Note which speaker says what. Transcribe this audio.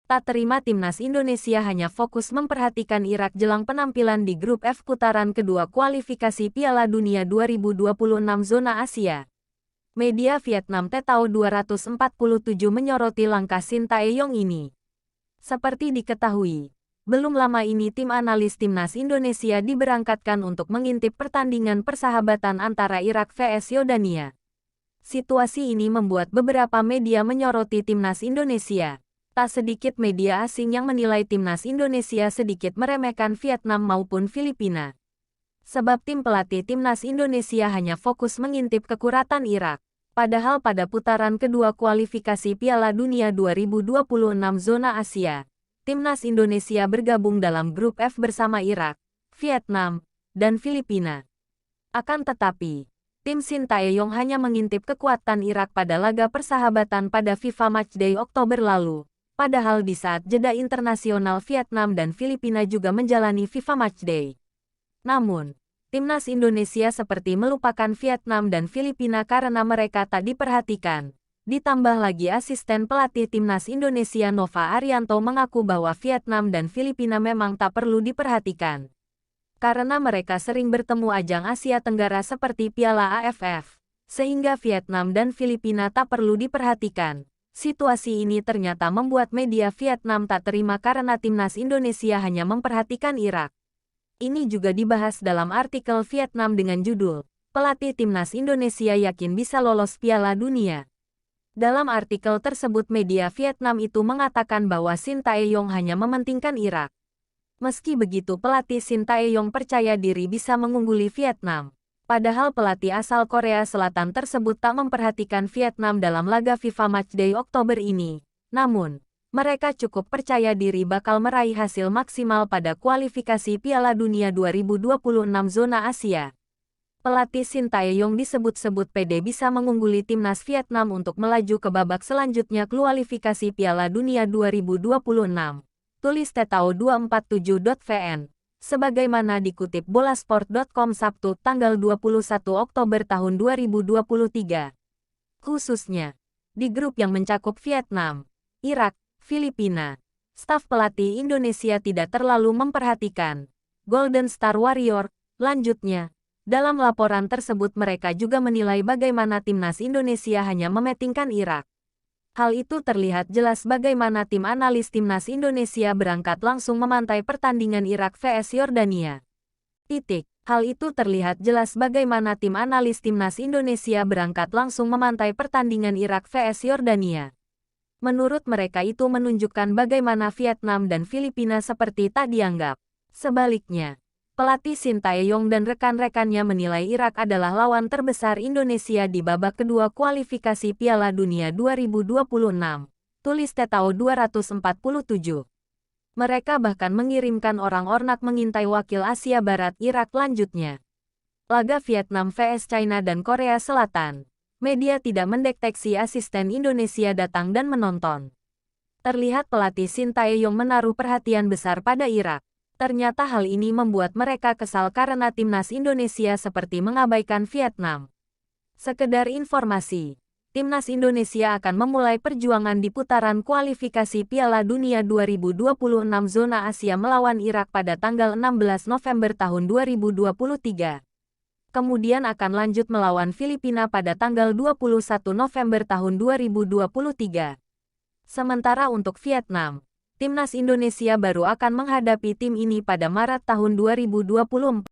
Speaker 1: Tak terima timnas Indonesia hanya fokus memperhatikan Irak jelang penampilan di grup F putaran kedua kualifikasi Piala Dunia 2026 zona Asia. Media Vietnam Tetao 247 menyoroti langkah Shin Tae-yong ini. Seperti diketahui, belum lama ini tim analis timnas Indonesia diberangkatkan untuk mengintip pertandingan persahabatan antara Irak vs Yordania. Situasi ini membuat beberapa media menyoroti timnas Indonesia. Tak sedikit media asing yang menilai timnas Indonesia sedikit meremehkan Vietnam maupun Filipina. Sebab tim pelatih timnas Indonesia hanya fokus mengintip kekuratan Irak. Padahal pada putaran kedua kualifikasi Piala Dunia 2026 zona Asia, timnas Indonesia bergabung dalam grup F bersama Irak, Vietnam, dan Filipina. Akan tetapi, tim Shin Tae-yong hanya mengintip kekuatan Irak pada laga persahabatan pada FIFA Matchday Oktober lalu. Padahal di saat jeda internasional Vietnam dan Filipina juga menjalani FIFA Matchday. Namun, timnas Indonesia seperti melupakan Vietnam dan Filipina karena mereka tak diperhatikan. Ditambah lagi asisten pelatih timnas Indonesia Nova Arianto mengaku bahwa Vietnam dan Filipina memang tak perlu diperhatikan. Karena mereka sering bertemu ajang Asia Tenggara seperti Piala AFF, sehingga Vietnam dan Filipina tak perlu diperhatikan. Situasi ini ternyata membuat media Vietnam tak terima karena timnas Indonesia hanya memperhatikan Irak. Ini juga dibahas dalam artikel Vietnam dengan judul, "Pelatih Timnas Indonesia yakin bisa lolos Piala Dunia." Dalam artikel tersebut media Vietnam itu mengatakan bahwa Shin Tae-yong hanya mementingkan Irak. Meski begitu pelatih Shin Tae-yong percaya diri bisa mengungguli Vietnam. Padahal pelatih asal Korea Selatan tersebut tak memperhatikan Vietnam dalam laga FIFA Matchday Oktober ini. Namun, mereka cukup percaya diri bakal meraih hasil maksimal pada kualifikasi Piala Dunia 2026 zona Asia. Pelatih Shin Tae-yong disebut-sebut pede bisa mengungguli timnas Vietnam untuk melaju ke babak selanjutnya kualifikasi Piala Dunia 2026. Tulis Tetao247.vn. Sebagaimana dikutip bolasport.com Sabtu tanggal 21 Oktober tahun 2023. Khususnya, di grup yang mencakup Vietnam, Irak, Filipina, staf pelatih Indonesia tidak terlalu memperhatikan Golden Star Warrior. Lanjutnya, dalam laporan tersebut mereka juga menilai bagaimana timnas Indonesia hanya mementingkan Irak. Hal itu terlihat jelas bagaimana tim analis timnas Indonesia berangkat langsung memantai pertandingan Irak vs Yordania. Hal itu terlihat jelas bagaimana tim analis timnas Indonesia berangkat langsung memantai pertandingan Irak vs Yordania. Menurut mereka itu menunjukkan bagaimana Vietnam dan Filipina seperti tak dianggap. Sebaliknya, pelatih Shin Tae-yong dan rekan-rekannya menilai Irak adalah lawan terbesar Indonesia di babak kedua kualifikasi Piala Dunia 2026. Tulis Tetao 247. Mereka bahkan mengirimkan orang ornak mengintai wakil Asia Barat Irak lanjutnya. Laga Vietnam vs China dan Korea Selatan. Media tidak mendeteksi asisten Indonesia datang dan menonton. Terlihat pelatih Shin Tae-yong menaruh perhatian besar pada Irak. Ternyata hal ini membuat mereka kesal karena timnas Indonesia seperti mengabaikan Vietnam. Sekedar informasi, timnas Indonesia akan memulai perjuangan di putaran kualifikasi Piala Dunia 2026 zona Asia melawan Irak pada tanggal 16 November tahun 2023. Kemudian akan lanjut melawan Filipina pada tanggal 21 November tahun 2023. Sementara untuk Vietnam, timnas Indonesia baru akan menghadapi tim ini pada Maret tahun 2024.